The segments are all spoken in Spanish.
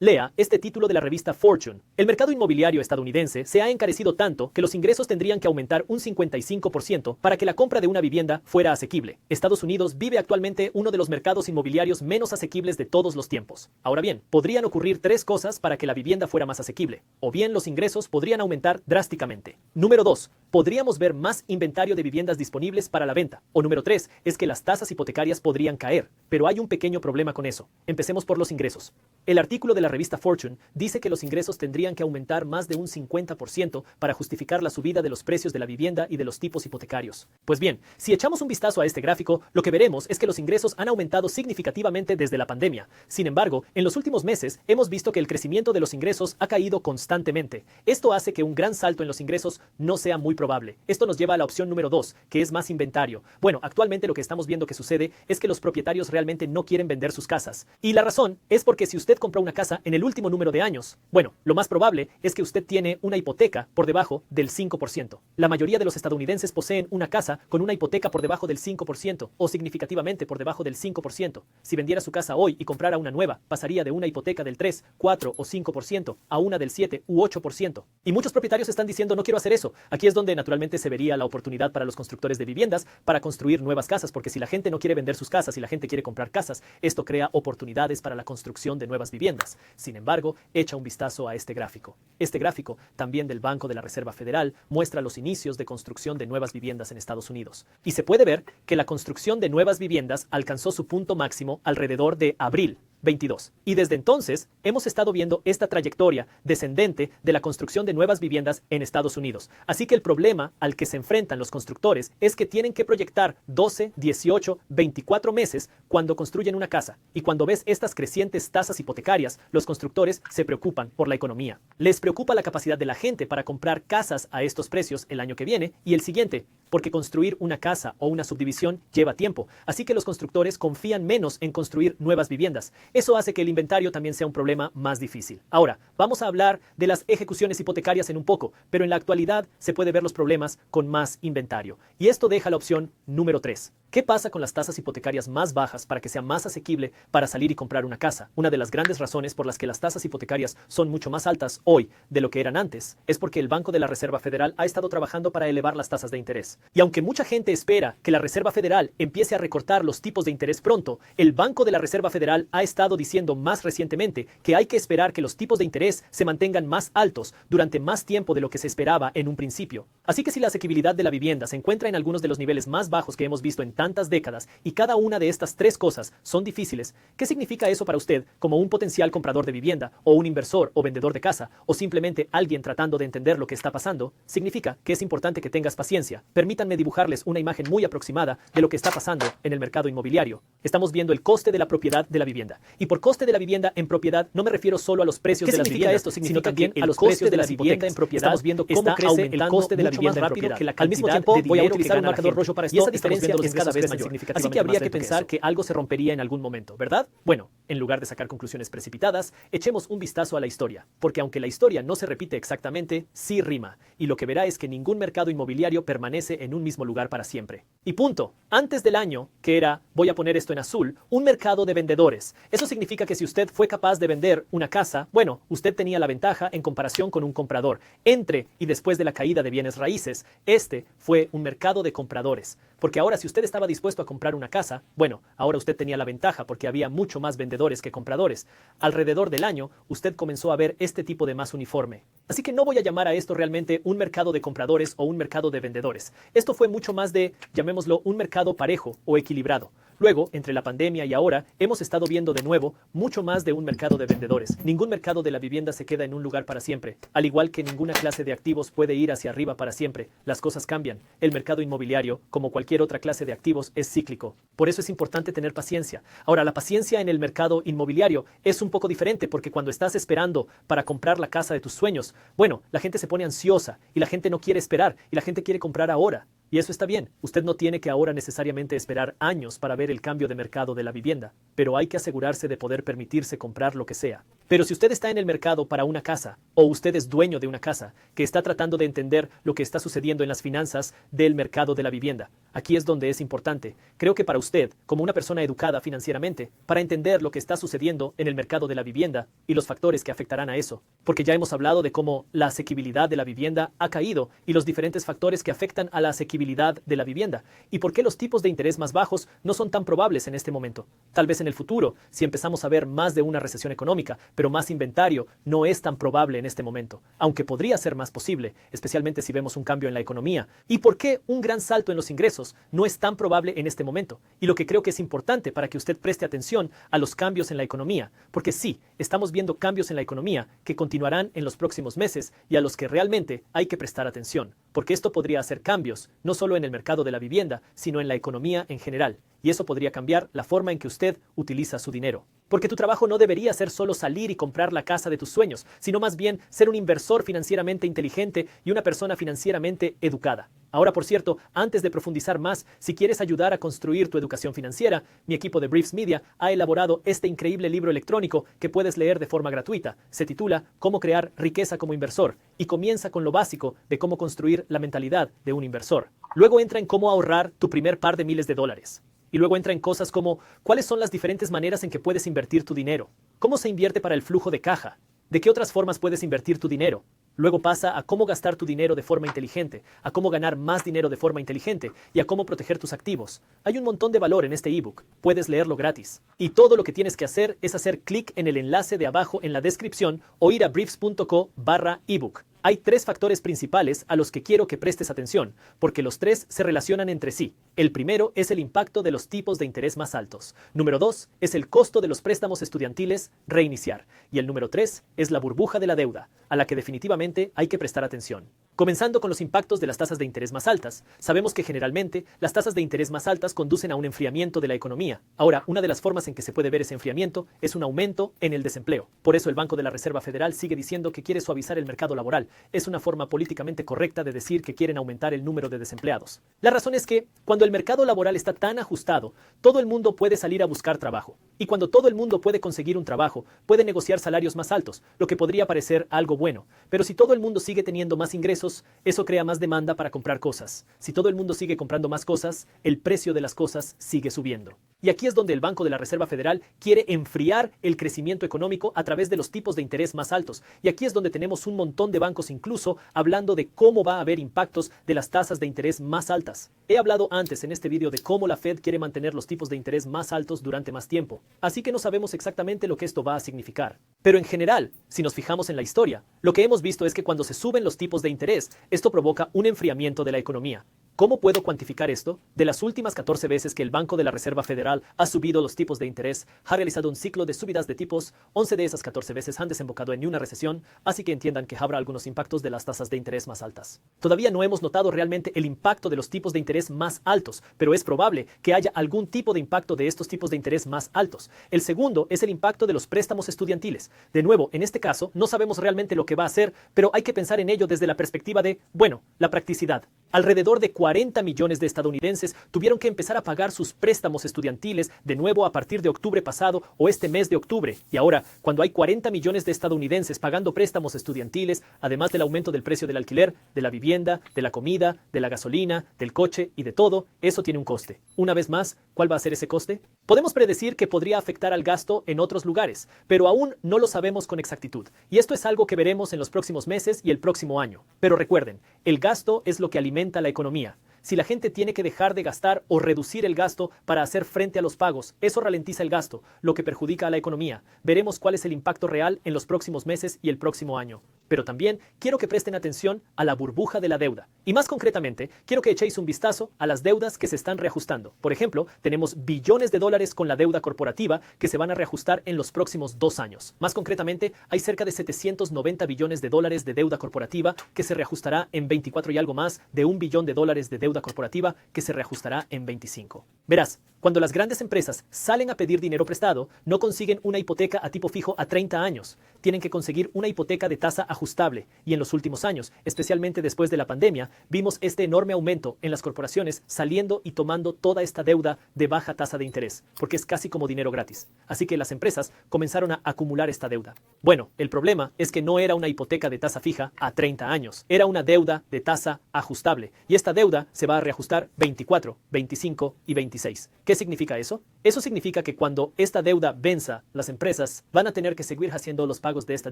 Lea este título de la revista Fortune. El mercado inmobiliario estadounidense se ha encarecido tanto que los ingresos tendrían que aumentar un 55% para que la compra de una vivienda fuera asequible. Estados Unidos vive actualmente uno de los mercados inmobiliarios menos asequibles de todos los tiempos. Ahora bien, podrían ocurrir tres cosas para que la vivienda fuera más asequible. O bien los ingresos podrían aumentar drásticamente. Número 2. Podríamos ver más inventario de viviendas disponibles para la venta. O número 3 es que las tasas hipotecarias podrían caer. Pero hay un pequeño problema con eso. Empecemos por los ingresos. El artículo de la revista Fortune dice que los ingresos tendrían que aumentar más de un 50% para justificar la subida de los precios de la vivienda y de los tipos hipotecarios. Pues bien, si echamos un vistazo a este gráfico, lo que veremos es que los ingresos han aumentado significativamente desde la pandemia. Sin embargo, en los últimos meses hemos visto que el crecimiento de los ingresos ha caído constantemente. Esto hace que un gran salto en los ingresos no sea muy probable. Esto nos lleva a la opción número 2, que es más inventario. Bueno, actualmente lo que estamos viendo que sucede es que los propietarios realmente no quieren vender sus casas. Y la razón es porque si usted compró una casa en el último número de años, bueno, lo más probable es que usted tiene una hipoteca por debajo del 5%. La mayoría de los estadounidenses poseen una casa con una hipoteca por debajo del 5% o significativamente por debajo del 5%. Si vendiera su casa hoy y comprara una nueva, pasaría de una hipoteca del 3, 4 o 5% a una del 7 u 8%. Y muchos propietarios están diciendo no quiero hacer eso. Aquí es donde naturalmente se vería la oportunidad para los constructores de viviendas para construir nuevas casas, porque si la gente no quiere vender sus casas y la gente quiere comprar casas, esto crea oportunidades para la construcción de nuevas viviendas. Sin embargo, echa un vistazo a este gráfico. Este gráfico, también del Banco de la Reserva Federal, muestra los inicios de construcción de nuevas viviendas en Estados Unidos. Y se puede ver que la construcción de nuevas viviendas alcanzó su punto máximo alrededor de abril 22. Y desde entonces hemos estado viendo esta trayectoria descendente de la construcción de nuevas viviendas en Estados Unidos. Así que el problema al que se enfrentan los constructores es que tienen que proyectar 12, 18, 24 meses cuando construyen una casa. Y cuando ves estas crecientes tasas hipotecarias, los constructores se preocupan por la economía. Les preocupa la capacidad de la gente para comprar casas a estos precios el año que viene y el siguiente, porque construir una casa o una subdivisión lleva tiempo. Así que los constructores confían menos en construir nuevas viviendas. Eso hace que el inventario también sea un problema más difícil. Ahora, vamos a hablar de las ejecuciones hipotecarias en un poco, pero en la actualidad se puede ver los problemas con más inventario. Y esto deja la opción número 3. ¿Qué pasa con las tasas hipotecarias más bajas para que sea más asequible para salir y comprar una casa? Una de las grandes razones por las que las tasas hipotecarias son mucho más altas hoy de lo que eran antes es porque el Banco de la Reserva Federal ha estado trabajando para elevar las tasas de interés. Y aunque mucha gente espera que la Reserva Federal empiece a recortar los tipos de interés pronto, el Banco de la Reserva Federal ha estado diciendo más recientemente que hay que esperar que los tipos de interés se mantengan más altos durante más tiempo de lo que se esperaba en un principio. Así que si la asequibilidad de la vivienda se encuentra en algunos de los niveles más bajos que hemos visto en tantas décadas y cada una de estas tres cosas son difíciles, ¿qué significa eso para usted como un potencial comprador de vivienda o un inversor o vendedor de casa o simplemente alguien tratando de entender lo que está pasando? Significa que es importante que tengas paciencia. Permítanme dibujarles una imagen muy aproximada de lo que está pasando en el mercado inmobiliario. Estamos viendo el coste de la propiedad de la vivienda. Y por coste de la vivienda en propiedad no me refiero solo a los precios de las viviendas, esto sino también a los precios de la vivienda en propiedad. Estamos viendo cómo crece el coste de la vivienda en propiedad. Al mismo tiempo, voy a utilizar un marcador rojo para esto. Y esa diferencia es cada vez mayor. Así que habría que pensar que algo se rompería en algún momento, ¿verdad? Bueno, en lugar de sacar conclusiones precipitadas, echemos un vistazo a la historia, porque aunque la historia no se repite exactamente, sí rima, y lo que verá es que ningún mercado inmobiliario permanece en un mismo lugar para siempre. Y punto. Antes del año, que era, voy a poner esto en azul, un mercado de vendedores. Eso significa que si usted fue capaz de vender una casa, bueno, usted tenía la ventaja en comparación con un comprador. Entre y después de la caída de bienes raíces, este fue un mercado de compradores. Porque ahora si usted estaba dispuesto a comprar una casa, bueno, ahora usted tenía la ventaja porque había mucho más vendedores que compradores. Alrededor del año, usted comenzó a ver este tipo de más uniforme. Así que no voy a llamar a esto realmente un mercado de compradores o un mercado de vendedores. Esto fue mucho más de, llamémoslo, un mercado parejo o equilibrado. Luego, entre la pandemia y ahora, hemos estado viendo de nuevo mucho más de un mercado de vendedores. Ningún mercado de la vivienda se queda en un lugar para siempre. Al igual que ninguna clase de activos puede ir hacia arriba para siempre. Las cosas cambian. El mercado inmobiliario, como cualquier otra clase de activos, es cíclico. Por eso es importante tener paciencia. Ahora, la paciencia en el mercado inmobiliario es un poco diferente porque cuando estás esperando para comprar la casa de tus sueños, bueno, la gente se pone ansiosa y la gente no quiere esperar y la gente quiere comprar ahora. Y eso está bien. Usted no tiene que ahora necesariamente esperar años para ver el cambio de mercado de la vivienda, pero hay que asegurarse de poder permitirse comprar lo que sea. Pero si usted está en el mercado para una casa, o usted es dueño de una casa, que está tratando de entender lo que está sucediendo en las finanzas del mercado de la vivienda, Aquí es donde es importante. Creo que para usted, como una persona educada financieramente, para entender lo que está sucediendo en el mercado de la vivienda y los factores que afectarán a eso, porque ya hemos hablado de cómo la asequibilidad de la vivienda ha caído y los diferentes factores que afectan a la asequibilidad de la vivienda, y por qué los tipos de interés más bajos no son tan probables en este momento. Tal vez en el futuro, si empezamos a ver más de una recesión económica, pero más inventario, no es tan probable en este momento, aunque podría ser más posible, especialmente si vemos un cambio en la economía. ¿Y por qué un gran salto en los ingresos no es tan probable en este momento? Y lo que creo que es importante para que usted preste atención a los cambios en la economía, porque sí, estamos viendo cambios en la economía que continuarán en los próximos meses y a los que realmente hay que prestar atención, porque esto podría hacer cambios, no solo en el mercado de la vivienda, sino en la economía en general, y eso podría cambiar la forma en que usted utiliza su dinero. Porque tu trabajo no debería ser solo salir y comprar la casa de tus sueños, sino más bien ser un inversor financieramente inteligente y una persona financieramente educada. Ahora, por cierto, antes de profundizar más, si quieres ayudar a construir tu educación financiera, mi equipo de Briefs Media ha elaborado este increíble libro electrónico que puedes leer de forma gratuita. Se titula Cómo crear riqueza como inversor y comienza con lo básico de cómo construir la mentalidad de un inversor. Luego entra en cómo ahorrar tu primer par de miles de dólares. Y luego entra en cosas como cuáles son las diferentes maneras en que puedes invertir tu dinero, cómo se invierte para el flujo de caja, de qué otras formas puedes invertir tu dinero. Luego pasa a cómo gastar tu dinero de forma inteligente, a cómo ganar más dinero de forma inteligente y a cómo proteger tus activos. Hay un montón de valor en este ebook. Puedes leerlo gratis. Y todo lo que tienes que hacer es hacer clic en el enlace de abajo en la descripción o ir a briefs.co/ebook. Hay 3 factores principales a los que quiero que prestes atención, porque los 3 se relacionan entre sí. El primero es el impacto de los tipos de interés más altos. Número 2 es el costo de los préstamos estudiantiles reiniciar. Y el número 3 es la burbuja de la deuda, a la que definitivamente hay que prestar atención. Comenzando con los impactos de las tasas de interés más altas, sabemos que generalmente las tasas de interés más altas conducen a un enfriamiento de la economía. Ahora, una de las formas en que se puede ver ese enfriamiento es un aumento en el desempleo. Por eso el Banco de la Reserva Federal sigue diciendo que quiere suavizar el mercado laboral. Es una forma políticamente correcta de decir que quieren aumentar el número de desempleados. La razón es que, cuando el mercado laboral está tan ajustado, todo el mundo puede salir a buscar trabajo. Y cuando todo el mundo puede conseguir un trabajo, puede negociar salarios más altos, lo que podría parecer algo bueno. Pero si todo el mundo sigue teniendo más ingresos, eso crea más demanda para comprar cosas. Si todo el mundo sigue comprando más cosas, el precio de las cosas sigue subiendo. Y aquí es donde el Banco de la Reserva Federal quiere enfriar el crecimiento económico a través de los tipos de interés más altos. Y aquí es donde tenemos un montón de bancos incluso hablando de cómo va a haber impactos de las tasas de interés más altas. He hablado antes en este video de cómo la Fed quiere mantener los tipos de interés más altos durante más tiempo. Así que no sabemos exactamente lo que esto va a significar. Pero en general, si nos fijamos en la historia, lo que hemos visto es que cuando se suben los tipos de interés, esto provoca un enfriamiento de la economía. ¿Cómo puedo cuantificar esto? De las últimas 14 veces que el Banco de la Reserva Federal ha subido los tipos de interés, ha realizado un ciclo de subidas de tipos, 11 de esas 14 veces han desembocado en una recesión, así que entiendan que habrá algunos impactos de las tasas de interés más altas. Todavía no hemos notado realmente el impacto de los tipos de interés más altos, pero es probable que haya algún tipo de impacto de estos tipos de interés más altos. El segundo es el impacto de los préstamos estudiantiles. De nuevo, en este caso, no sabemos realmente lo que va a hacer, pero hay que pensar en ello desde la perspectiva de, bueno, la practicidad. Alrededor de 40 millones de estadounidenses tuvieron que empezar a pagar sus préstamos estudiantiles de nuevo a partir de octubre pasado o este mes de octubre. Y ahora, cuando hay 40 millones de estadounidenses pagando préstamos estudiantiles, además del aumento del precio del alquiler, de la vivienda, de la comida, de la gasolina, del coche y de todo, eso tiene un coste. Una vez más, ¿cuál va a ser ese coste? Podemos predecir que podría afectar al gasto en otros lugares, pero aún no lo sabemos con exactitud. Y esto es algo que veremos en los próximos meses y el próximo año. Pero recuerden, el gasto es lo que alimenta la economía. Si la gente tiene que dejar de gastar o reducir el gasto para hacer frente a los pagos, eso ralentiza el gasto, lo que perjudica a la economía. Veremos cuál es el impacto real en los próximos meses y el próximo año. Pero también quiero que presten atención a la burbuja de la deuda. Y más concretamente, quiero que echéis un vistazo a las deudas que se están reajustando. Por ejemplo, tenemos billones de dólares con la deuda corporativa que se van a reajustar en los próximos 2 años. Más concretamente, hay cerca de 790 billones de dólares de deuda corporativa que se reajustará en 24 y algo más de $1 billón de deuda corporativa que se reajustará en 25. Verás, cuando las grandes empresas salen a pedir dinero prestado, no consiguen una hipoteca a tipo fijo a 30 años. tienen que conseguir una hipoteca de tasa ajustable. Y en los últimos años, especialmente después de la pandemia, vimos este enorme aumento en las corporaciones saliendo y tomando toda esta deuda de baja tasa de interés, porque es casi como dinero gratis. Así que las empresas comenzaron a acumular esta deuda. Bueno, el problema es que no era una hipoteca de tasa fija a 30 años, era una deuda de tasa ajustable. Y esta deuda se va a reajustar 24, 25 y 26. ¿Qué significa eso? Eso significa que cuando esta deuda venza, las empresas van a tener que seguir haciendo los pagos de esta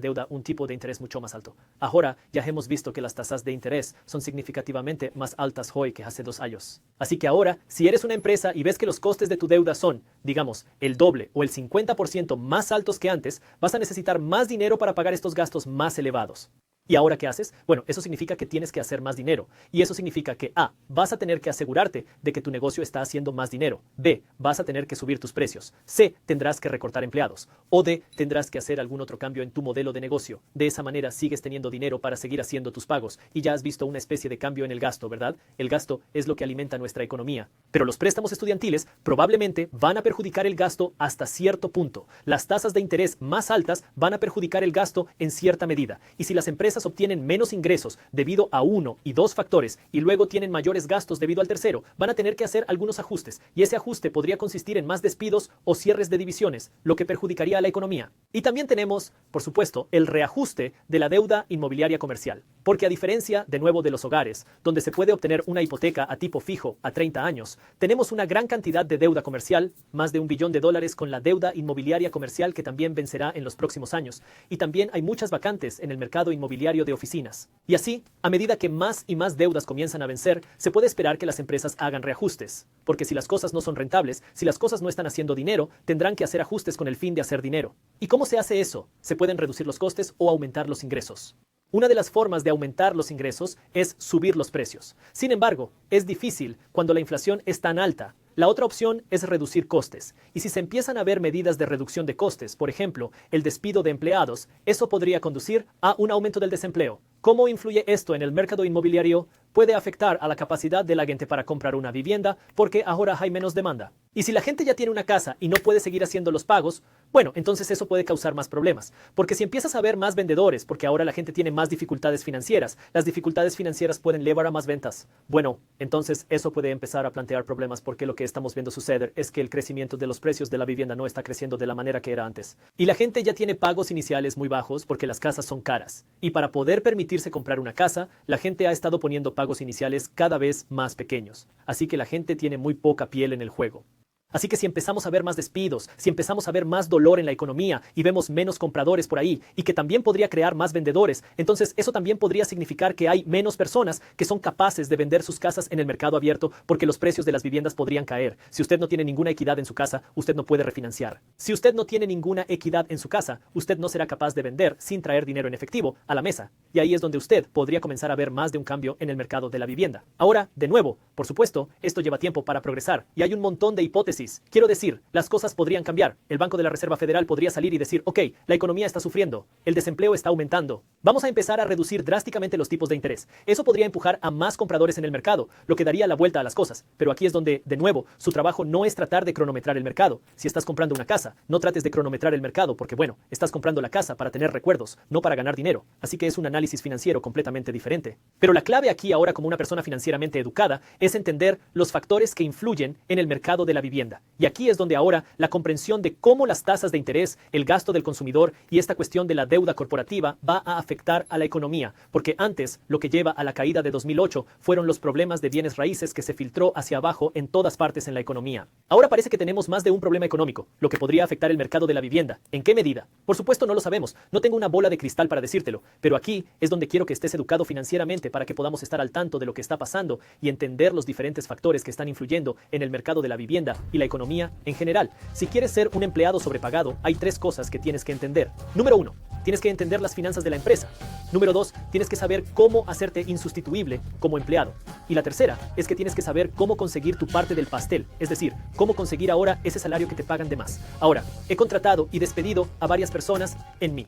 deuda un tipo de interés mucho más alto. Ahora ya hemos visto que las tasas de interés son significativamente más altas hoy que hace 2 años. Así que ahora, si eres una empresa y ves que los costes de tu deuda son, digamos, el doble o el 50% más altos que antes, vas a necesitar más dinero para pagar estos gastos más elevados. ¿Y ahora qué haces? Bueno, eso significa que tienes que hacer más dinero. Y eso significa que A, vas a tener que asegurarte de que tu negocio está haciendo más dinero. B, vas a tener que subir tus precios. C, tendrás que recortar empleados. O D, tendrás que hacer algún otro cambio en tu modelo de negocio. De esa manera sigues teniendo dinero para seguir haciendo tus pagos. Y ya has visto una especie de cambio en el gasto, ¿verdad? El gasto es lo que alimenta nuestra economía. Pero los préstamos estudiantiles probablemente van a perjudicar el gasto hasta cierto punto. Las tasas de interés más altas van a perjudicar el gasto en cierta medida. Y si las empresas obtienen menos ingresos debido a uno y dos factores y luego tienen mayores gastos debido al tercero, van a tener que hacer algunos ajustes y ese ajuste podría consistir en más despidos o cierres de divisiones, lo que perjudicaría a la economía. Y también tenemos, por supuesto, el reajuste de la deuda inmobiliaria comercial, porque a diferencia de nuevo de los hogares, donde se puede obtener una hipoteca a tipo fijo a 30 años, tenemos una gran cantidad de deuda comercial, más de $1 billón con la deuda inmobiliaria comercial que también vencerá en los próximos años, y también hay muchas vacantes en el mercado inmobiliario de oficinas. Y así, a medida que más y más deudas comienzan a vencer, se puede esperar que las empresas hagan reajustes. Porque si las cosas no son rentables, si las cosas no están haciendo dinero, tendrán que hacer ajustes con el fin de hacer dinero. ¿Y cómo se hace eso? Se pueden reducir los costes o aumentar los ingresos. Una de las formas de aumentar los ingresos es subir los precios. Sin embargo, es difícil cuando la inflación es tan alta. La otra opción es reducir costes. Y si se empiezan a ver medidas de reducción de costes, por ejemplo, el despido de empleados, eso podría conducir a un aumento del desempleo. ¿Cómo influye esto en el mercado inmobiliario? Puede afectar a la capacidad de la gente para comprar una vivienda porque ahora hay menos demanda. Y si la gente ya tiene una casa y no puede seguir haciendo los pagos, bueno, entonces eso puede causar más problemas. Porque si empiezas a ver más vendedores, porque ahora la gente tiene más dificultades financieras, las dificultades financieras pueden llevar a más ventas. Bueno, entonces eso puede empezar a plantear problemas porque lo que estamos viendo suceder es que el crecimiento de los precios de la vivienda no está creciendo de la manera que era antes. Y la gente ya tiene pagos iniciales muy bajos porque las casas son caras. Y para poder permitirse comprar una casa, la gente ha estado poniendo pagos iniciales cada vez más pequeños. Así que la gente tiene muy poca piel en el juego. Así que si empezamos a ver más despidos, si empezamos a ver más dolor en la economía y vemos menos compradores por ahí y que también podría crear más vendedores, entonces eso también podría significar que hay menos personas que son capaces de vender sus casas en el mercado abierto porque los precios de las viviendas podrían caer. Si usted no tiene ninguna equidad en su casa, usted no puede refinanciar. Si usted no tiene ninguna equidad en su casa, usted no será capaz de vender sin traer dinero en efectivo a la mesa. Y ahí es donde usted podría comenzar a ver más de un cambio en el mercado de la vivienda. Ahora, de nuevo, por supuesto, esto lleva tiempo para progresar y hay un montón de hipótesis. Quiero decir, las cosas podrían cambiar. El Banco de la Reserva Federal podría salir y decir, ok, la economía está sufriendo, el desempleo está aumentando. Vamos a empezar a reducir drásticamente los tipos de interés. Eso podría empujar a más compradores en el mercado, lo que daría la vuelta a las cosas. Pero aquí es donde, de nuevo, su trabajo no es tratar de cronometrar el mercado. Si estás comprando una casa, no trates de cronometrar el mercado porque, bueno, estás comprando la casa para tener recuerdos, no para ganar dinero. Así que es un análisis financiero completamente diferente. Pero la clave aquí ahora como una persona financieramente educada es entender los factores que influyen en el mercado de la vivienda. Y aquí es donde ahora la comprensión de cómo las tasas de interés, el gasto del consumidor y esta cuestión de la deuda corporativa va a afectar a la economía, porque antes lo que lleva a la caída de 2008 fueron los problemas de bienes raíces que se filtró hacia abajo en todas partes en la economía. Ahora parece que tenemos más de un problema económico, lo que podría afectar el mercado de la vivienda. ¿En qué medida? Por supuesto no lo sabemos, no tengo una bola de cristal para decírtelo, pero aquí es donde quiero que estés educado financieramente para que podamos estar al tanto de lo que está pasando y entender los diferentes factores que están influyendo en el mercado de la vivienda y la economía en general. Si quieres ser un empleado sobrepagado, hay 3 cosas que tienes que entender. Número 1, tienes que entender las finanzas de la empresa. Número 2, tienes que saber cómo hacerte insustituible como empleado. Y la tercera es que tienes que saber cómo conseguir tu parte del pastel, es decir, cómo conseguir ahora ese salario que te pagan de más. Ahora, he contratado y despedido a varias personas en mí.